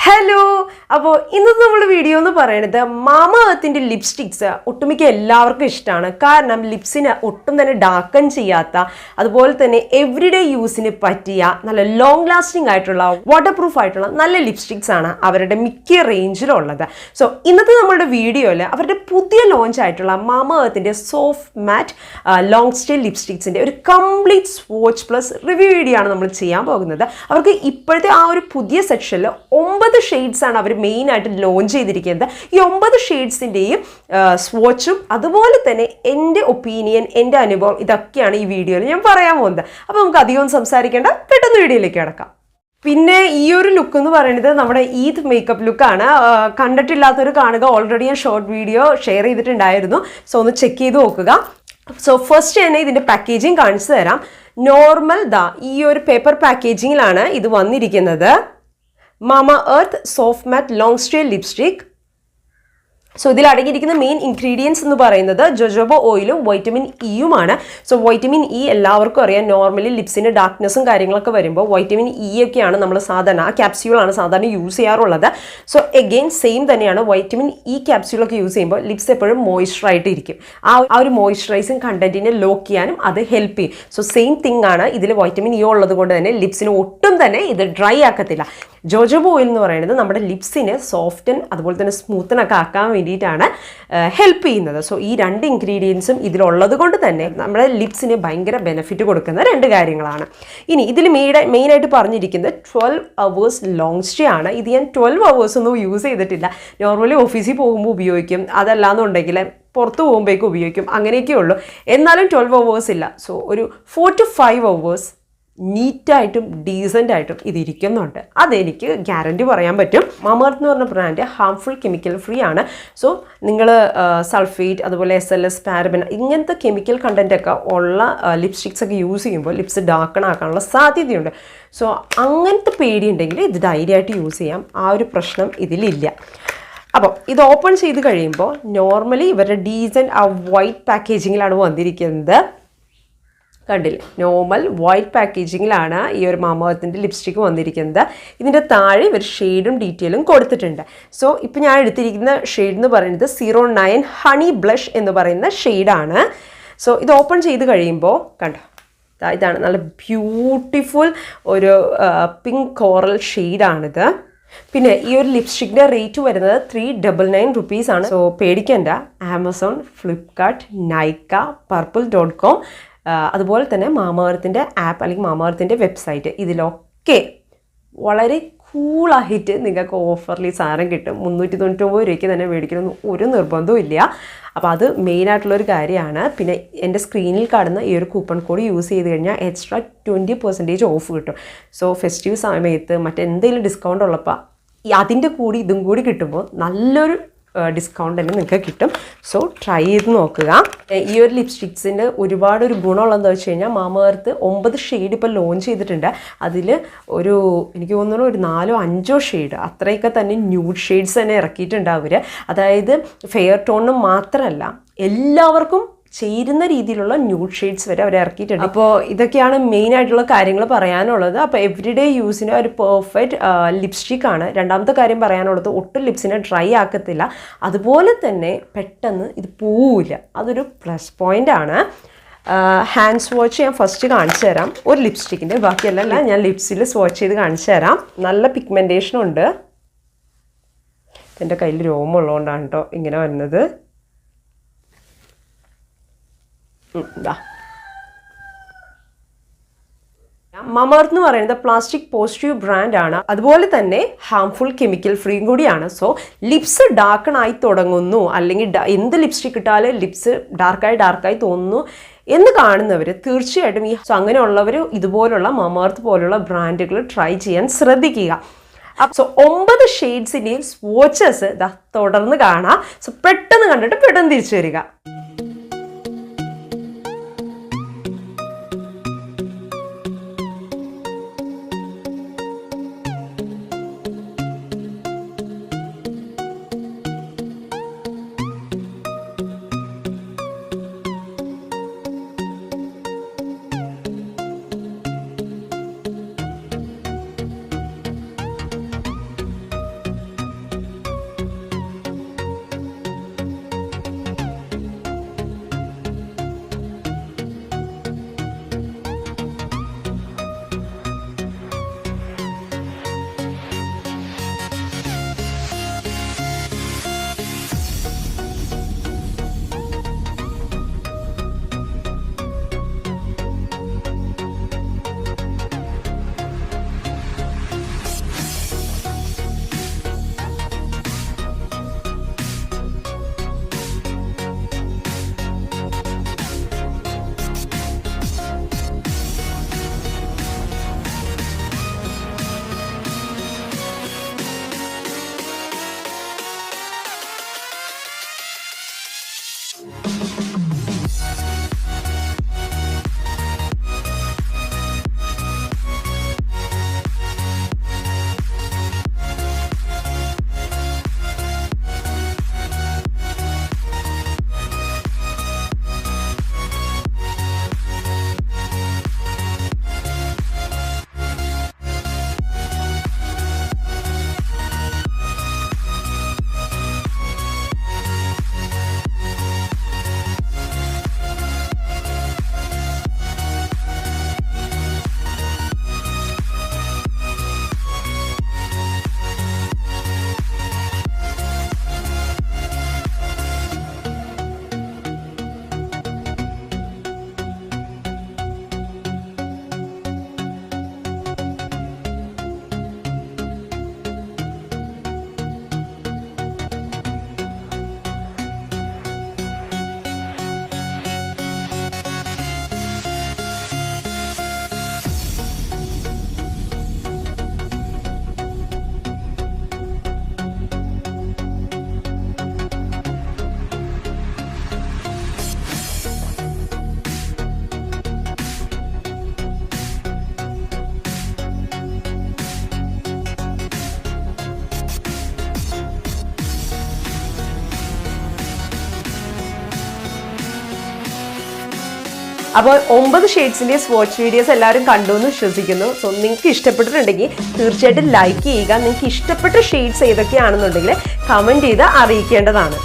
Hello. അപ്പോൾ ഇന്നത്തെ നമ്മുടെ വീഡിയോ എന്ന് പറയുന്നത് മാമ എർത്തിന്റെ ലിപ്സ്റ്റിക്സ് ഒട്ടുമിക്ക എല്ലാവർക്കും ഇഷ്ടമാണ്. കാരണം ലിപ്സിന് ഒട്ടും തന്നെ ഡാർക്കൺ ചെയ്യാത്ത, അതുപോലെ തന്നെ എവറിഡേ യൂസിന് പറ്റിയ നല്ല ലോങ് ലാസ്റ്റിംഗ് ആയിട്ടുള്ള, വാട്ടർ പ്രൂഫ് ആയിട്ടുള്ള നല്ല ലിപ്സ്റ്റിക്സ് ആണ് അവരുടെ മിക്ക റേഞ്ചിലുള്ളത്. സോ ഇന്നത്തെ നമ്മളുടെ വീഡിയോയിൽ അവരുടെ പുതിയ ലോഞ്ച് ആയിട്ടുള്ള മാമ എർത്തിന്റെ സോഫ്റ്റ് മാറ്റ് ലോങ് സ്റ്റേ ലിപ്സ്റ്റിക്സിന്റെ ഒരു complete swatch plus review video ആണ് നമ്മൾ ചെയ്യാൻ പോകുന്നത്. അവർക്ക് ഇപ്പോഴത്തെ ആ ഒരു പുതിയ സെക്ഷനിൽ 9 ഷെയ്ഡ്സ് ആണ് അവർ മെയിൻ ആയിട്ട് ലോഞ്ച് ചെയ്തിരിക്കുന്നത്. ഈ 9 ഷെയ്ഡ്സിൻ്റെയും സ്വോച്ചും അതുപോലെ തന്നെ എൻ്റെ ഒപ്പീനിയൻ, എൻ്റെ അനുഭവം, ഇതൊക്കെയാണ് ഈ വീഡിയോയിൽ ഞാൻ പറയാൻ പോകുന്നത്. അപ്പോൾ നമുക്ക് അധികം സംസാരിക്കേണ്ട, പെട്ടെന്ന് വീഡിയോയിലേക്ക് കിടക്കാം. പിന്നെ ഈ ഒരു ലുക്ക് എന്ന് പറയുന്നത് നമ്മുടെ ഈദ് മേക്കപ്പ് ലുക്കാണ്. കണ്ടിട്ടില്ലാത്തവർ കാണുക. ഓൾറെഡി ഞാൻ ഷോർട്ട് വീഡിയോ ഷെയർ ചെയ്തിട്ടുണ്ടായിരുന്നു. സോ ഒന്ന് ചെക്ക് ചെയ്ത് നോക്കുക. സോ ഫസ്റ്റ് തന്നെ ഇതിൻ്റെ പാക്കേജിങ് കാണിച്ചു തരാം. നോർമൽ ഈ ഒരു പേപ്പർ പാക്കേജിങ്ങിലാണ് ഇത് വന്നിരിക്കുന്നത്. Mama earth soft matte long stay lipstick. So ഇതിൽ അടങ്ങിയിരിക്കുന്ന മെയിൻ ഇൻഗ്രീഡിയൻസ് എന്ന് പറയുന്നത് ജോജോബ ഓയിലും വൈറ്റമിൻ ഇയുമാണ്. സോ വൈറ്റമിൻ ഇ എല്ലാവർക്കും അറിയാം. നോർമലി ലിപ്സിന് ഡാർക്ക്നെസ്സും കാര്യങ്ങളൊക്കെ വരുമ്പോൾ വൈറ്റമിൻ ഇ ഒക്കെയാണ് നമ്മൾ സാധാരണ, ആ ക്യാപ്സ്യൂളാണ് സാധാരണ യൂസ് ചെയ്യാറുള്ളത്. സോ എഗെയിൻ സെയിം തന്നെയാണ്. വൈറ്റമിൻ ഇ ക്യാപ്സ്യൂളൊക്കെ യൂസ് ചെയ്യുമ്പോൾ ലിപ്സ് എപ്പോഴും മോയ്സ്ചറായിട്ട് ഇരിക്കും. ആ ഒരു മോയ്സ്ചറൈസിങ് കണ്ടന്റിനെ ലോക്ക് ചെയ്യാനും അത് ഹെൽപ്പ് ചെയ്യും. സോ സെയിം തിങ് ആണ് ഇതിൽ വൈറ്റമിൻ ഇ ഉള്ളത് കൊണ്ട് തന്നെ ലിപ്സിന് ഒട്ടും തന്നെ ഇത് ഡ്രൈ ആക്കത്തില്ല. ജോജോബ ഓയിൽ എന്ന് പറയുന്നത് നമ്മുടെ ലിപ്സിനെ സോഫ്റ്റൻ അതുപോലെ തന്നെ സ്മൂത്തനൊക്കെ ആക്കാൻ വേണ്ടിയിട്ടാണ് ഹെൽപ്പ് ചെയ്യുന്നത്. സോ ഈ 2 ഇൻഗ്രീഡിയൻസും ഇതിലുള്ളത് കൊണ്ട് തന്നെ നമ്മുടെ ലിപ്സിന് ഭയങ്കര ബെനിഫിറ്റ് കൊടുക്കുന്ന 2 കാര്യങ്ങളാണ്. ഇനി ഇതിൽ മെയിനായിട്ട് പറഞ്ഞിരിക്കുന്നത് 12 hours ലോങ് സ്റ്റേ ആണ്. ഇത് ഞാൻ 12 hours ഒന്നും യൂസ് ചെയ്തിട്ടില്ല. നോർമലി ഓഫീസിൽ പോകുമ്പോൾ ഉപയോഗിക്കും, അതല്ലാന്നുണ്ടെങ്കിൽ പുറത്ത് പോകുമ്പോഴേക്കും ഉപയോഗിക്കും, അങ്ങനെയൊക്കെ ഉള്ളൂ. എന്നാലും 12 hours ഇല്ല. സോ ഒരു 4 to 5 hours നീറ്റായിട്ടും ഡീസൻ്റായിട്ടും ഇതിരിക്കുന്നുണ്ട്. അതെനിക്ക് ഗ്യാരണ്ടി പറയാൻ പറ്റും. മാമ എർത്ത് എന്ന് പറഞ്ഞ ബ്രാൻഡ് ഹാംഫുൾ കെമിക്കൽ ഫ്രീ ആണ്. സോ നിങ്ങൾ സൾഫേറ്റ് അതുപോലെ SLS, പാരബൻ ഇങ്ങനത്തെ കെമിക്കൽ കണ്ടൻറ്റൊക്കെ ഉള്ള ലിപ്സ്റ്റിക്സ് ഒക്കെ യൂസ് ചെയ്യുമ്പോൾ ലിപ്സ് ഡാർക്കൺ ആക്കാനുള്ള സാധ്യതയുണ്ട്. സോ അങ്ങനത്തെ പേടിയുണ്ടെങ്കിൽ ഇത് ധൈര്യമായിട്ട് യൂസ് ചെയ്യാം. ആ ഒരു പ്രശ്നം ഇതിലില്ല. അപ്പോൾ ഇത് ഓപ്പൺ ചെയ്ത് കഴിയുമ്പോൾ നോർമലി ഇവരുടെ ഡീസൻറ്റ് ആ വൈറ്റ് പാക്കേജിങ്ങിലാണ് വന്നിരിക്കുന്നത്. കണ്ടില്ലേ, നോർമൽ വൈറ്റ് പാക്കേജിങ്ങിലാണ് ഈ ഒരു മാമ എർത്തിൻ്റെ ലിപ്സ്റ്റിക്ക് വന്നിരിക്കുന്നത്. ഇതിൻ്റെ താഴെ ഇവർ ഷെയ്ഡും ഡീറ്റെയിലും കൊടുത്തിട്ടുണ്ട്. സോ ഇപ്പോൾ ഞാൻ എടുത്തിരിക്കുന്ന ഷെയ്ഡ് എന്ന് പറയുന്നത് 09 ഹണി ബ്ലഷ് എന്ന് പറയുന്ന ഷെയ്ഡാണ്. സോ ഇത് ഓപ്പൺ ചെയ്ത് കഴിയുമ്പോൾ കണ്ടോ, ഇതാണ് നല്ല ബ്യൂട്ടിഫുൾ ഒരു പിങ്ക് കോറൽ ഷെയ്ഡാണിത്. പിന്നെ ഈ ഒരു ലിപ്സ്റ്റിക്കിൻ്റെ റേറ്റ് വരുന്നത് 399 rupees ആണ്. സോ പേടിക്കണ്ട. ആമസോൺ, ഫ്ലിപ്കാർട്ട്, നൈക്ക, purple.com അതുപോലെ തന്നെ മാമ എർത്തിൻ്റെ ആപ്പ് അല്ലെങ്കിൽ മാമ എർത്തിൻ്റെ വെബ്സൈറ്റ്, ഇതിലൊക്കെ വളരെ കൂളായിട്ട് നിങ്ങൾക്ക് ഓഫറിൽ സാധനം കിട്ടും. 399 രൂപയ്ക്ക് തന്നെ മേടിക്കണമെന്ന് ഒരു നിർബന്ധവും ഇല്ല. അപ്പോൾ അത് മെയിനായിട്ടുള്ളൊരു കാര്യമാണ്. പിന്നെ എൻ്റെ സ്ക്രീനിൽ കാണുന്ന ഈ ഒരു കൂപ്പൺ കോഡ് യൂസ് ചെയ്ത് കഴിഞ്ഞാൽ എക്സ്ട്രാ 20% ഓഫ് കിട്ടും. സോ ഫെസ്റ്റീവ് സമയത്ത് മറ്റെന്തെങ്കിലും ഡിസ്കൗണ്ട് ഉള്ളപ്പോൾ അതിൻ്റെ കൂടി ഇതും കൂടി കിട്ടുമ്പോൾ നല്ലൊരു ഡിസ്കൗണ്ട് തന്നെ നിങ്ങൾക്ക് കിട്ടും. സോ ട്രൈ ചെയ്ത് നോക്കുക. ഈ ഒരു ലിപ്സ്റ്റിക്സിൻ്റെ ഒരുപാട് ഗുണമുള്ളതെന്ന് വെച്ച് കഴിഞ്ഞാൽ മാമ എർത്ത് 9 ഷെയ്ഡ് ഇപ്പോൾ ലോഞ്ച് ചെയ്തിട്ടുണ്ട്. അതിൽ എനിക്ക് തോന്നുന്നു ഒരു 4-5 ഷെയ്ഡ് അത്രയൊക്കെ തന്നെ ന്യൂഡ് ഷെയ്ഡ്സ് തന്നെ ഇറക്കിയിട്ടുണ്ട് അവർ. അതായത് ഫെയർ ടോണും മാത്രമല്ല എല്ലാവർക്കും ചേരുന്ന രീതിയിലുള്ള ന്യൂഡ് ഷെയ്ഡ്സ് വരെ അവർ ഇറക്കിയിട്ടുണ്ട്. അപ്പോൾ ഇതൊക്കെയാണ് മെയിനായിട്ടുള്ള കാര്യങ്ങൾ പറയാനുള്ളത്. അപ്പോൾ എവറിഡേ യൂസിന് ഒരു പെർഫെക്റ്റ് ലിപ്സ്റ്റിക്കാണ്. രണ്ടാമത്തെ കാര്യം പറയാനുള്ളത്, ഒട്ടും ലിപ്സിനെ ഡ്രൈ ആക്കത്തില്ല, അതുപോലെ തന്നെ പെട്ടെന്ന് ഇത് പോവില്ല. അതൊരു പ്ലസ് പോയിൻ്റ് ആണ്. ഹാൻഡ് സ്വോച്ച് ഞാൻ ഫസ്റ്റ് കാണിച്ചു തരാം ഒരു ലിപ്സ്റ്റിക്കിൻ്റെ. ബാക്കിയെല്ലാം ഞാൻ ലിപ്സിൽ സ്വോച്ച് ചെയ്ത് കാണിച്ചു തരാം. നല്ല പിഗ്മെൻറ്റേഷനുണ്ട്. എൻ്റെ കയ്യിൽ രോമമുള്ളതുകൊണ്ടാണ് കേട്ടോ ഇങ്ങനെ വരുന്നത്. മാമ എർത്ത് എന്ന് പറയുന്നത് പ്ലാസ്റ്റിക് പോസിറ്റീവ് ബ്രാൻഡാണ്. അതുപോലെ തന്നെ ഹാംഫുൾ കെമിക്കൽ ഫ്രീയും കൂടിയാണ്. സോ ലിപ്സ് ഡാർക്കൺ ആയി തുടങ്ങുന്നു, അല്ലെങ്കിൽ എന്ത് ലിപ്സ്റ്റിക് ഇട്ടാലും ലിപ്സ് ഡാർക്കായി തോന്നുന്നു എന്ന് കാണുന്നവർ തീർച്ചയായിട്ടും സോ അങ്ങനെയുള്ളവർ ഇതുപോലുള്ള മാമ എർത്ത് പോലുള്ള ബ്രാൻഡുകൾ ട്രൈ ചെയ്യാൻ ശ്രദ്ധിക്കുക. സോ 9 ഷെയ്ഡ്സിൻ്റെയും സ്വോച്ചസ് തുടർന്ന് കാണാം. സോ പെട്ടെന്ന് കണ്ടിട്ട് പെട്ടെന്ന് തിരിച്ചു വരിക. അപ്പോൾ 9 ഷെയ്ഡ്സിൻ്റെ സ്വാച്ച് വീഡിയോസ് എല്ലാവരും കണ്ടു എന്ന് വിശ്വസിക്കുന്നു. സോ നിങ്ങൾക്ക് ഇഷ്ടപ്പെട്ടിട്ടുണ്ടെങ്കിൽ തീർച്ചയായിട്ടും ലൈക്ക് ചെയ്യുക. നിങ്ങൾക്ക് ഇഷ്ടപ്പെട്ട ഷെയ്ഡ്സ് ഏതൊക്കെയാണെന്നുണ്ടെങ്കിൽ കമൻറ്റ് ചെയ്ത് അറിയിക്കേണ്ടതാണ്.